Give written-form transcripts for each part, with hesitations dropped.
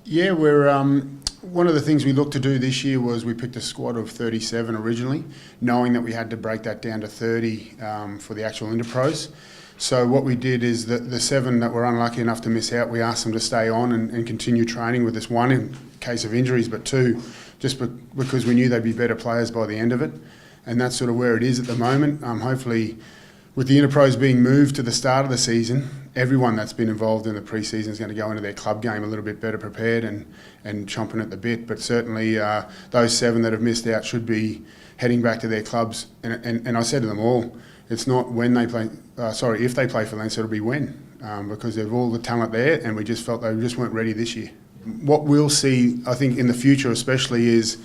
Yeah, we're one of the things we looked to do this year was we picked a squad of 37 originally, knowing that we had to break that down to 30 for the actual Interpros. So what we did is the 7 that were unlucky enough to miss out, we asked them to stay on and continue training with us, 1 in case of injuries, but 2 just because we knew they'd be better players by the end of it. And that's sort of where it is at the moment. Hopefully, with the Interpros being moved to the start of the season, everyone that's been involved in the pre-season is going to go into their club game a little bit better prepared and chomping at the bit. But certainly those 7 that have missed out should be heading back to their clubs. And I said to them all, it's not when they play, if they play for Leinster, it'll be when, because they've all the talent there and we just felt they just weren't ready this year. What we'll see, I think, in the future especially is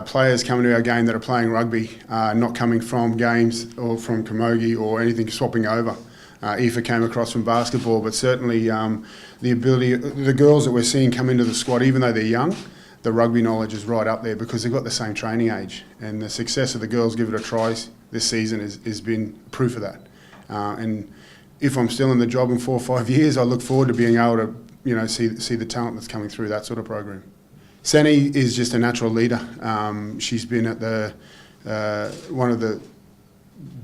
players coming to our game that are playing rugby, not coming from games or from camogie or anything, swapping over. Aoife came across from basketball, but certainly the ability, the girls that we're seeing come into the squad, even though they're young, the rugby knowledge is right up there because they've got the same training age. And the success of the girls Give It a Try this season has been proof of that. And if I'm still in the job in 4 or 5 years, I look forward to being able to see the talent that's coming through that sort of program. Sani is just a natural leader. She's been at one of the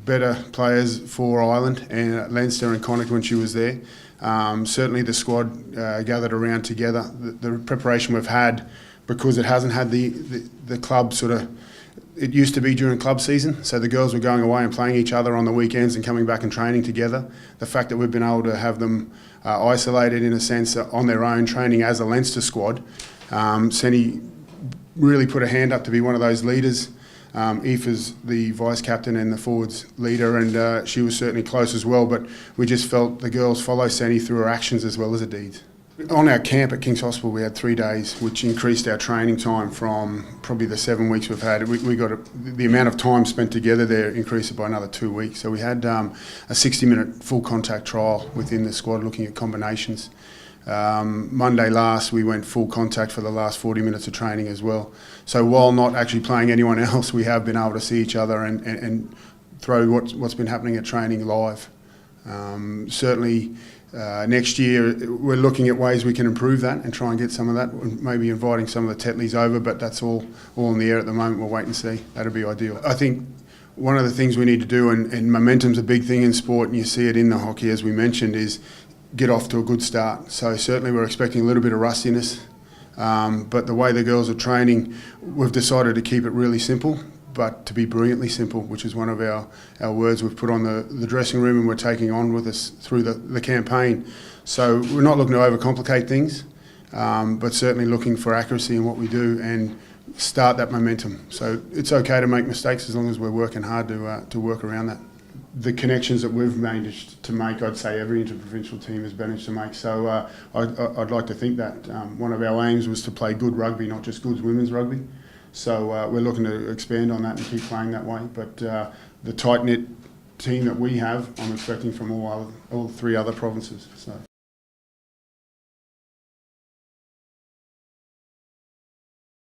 better players for Ireland and at Leinster and Connacht when she was there. Certainly the squad gathered around together. The preparation we've had, because it hasn't had the club sort of, it used to be during club season, so the girls were going away and playing each other on the weekends and coming back and training together. The fact that we've been able to have them isolated in a sense on their own, training as a Leinster squad. Sani really put a hand up to be one of those leaders. Aoife's the vice captain and the forwards leader, and she was certainly close as well, but we just felt the girls follow Sani through her actions as well as her deeds. On our camp at King's Hospital, we had 3 days, which increased our training time from probably the 7 weeks we've had. We got the amount of time spent together there increased it by another 2 weeks. So we had a 60-minute full contact trial within the squad looking at combinations. Monday last, we went full contact for the last 40 minutes of training as well. So while not actually playing anyone else, we have been able to see each other and throw what's been happening at training live. Certainly next year we're looking at ways we can improve that and try and get some of that, maybe inviting some of the Tetleys over, but that's all in the air at the moment. We'll wait and see. That'd be ideal. I think one of the things we need to do, and momentum's a big thing in sport, and you see it in the hockey as we mentioned, is get off to a good start. So certainly we're expecting a little bit of rustiness, but the way the girls are training, we've decided to keep it really simple, but to be brilliantly simple, which is one of our words we've put on the dressing room and we're taking on with us through the campaign. So we're not looking to overcomplicate things, but certainly looking for accuracy in what we do and start that momentum. So it's okay to make mistakes as long as we're working hard to work around that. The connections that we've managed to make, I'd say every interprovincial team has managed to make. So I'd like to think that one of our aims was to play good rugby, not just good women's rugby. So we're looking to expand on that and keep playing that way. But the tight-knit team that we have, I'm expecting from all 3 other provinces. So.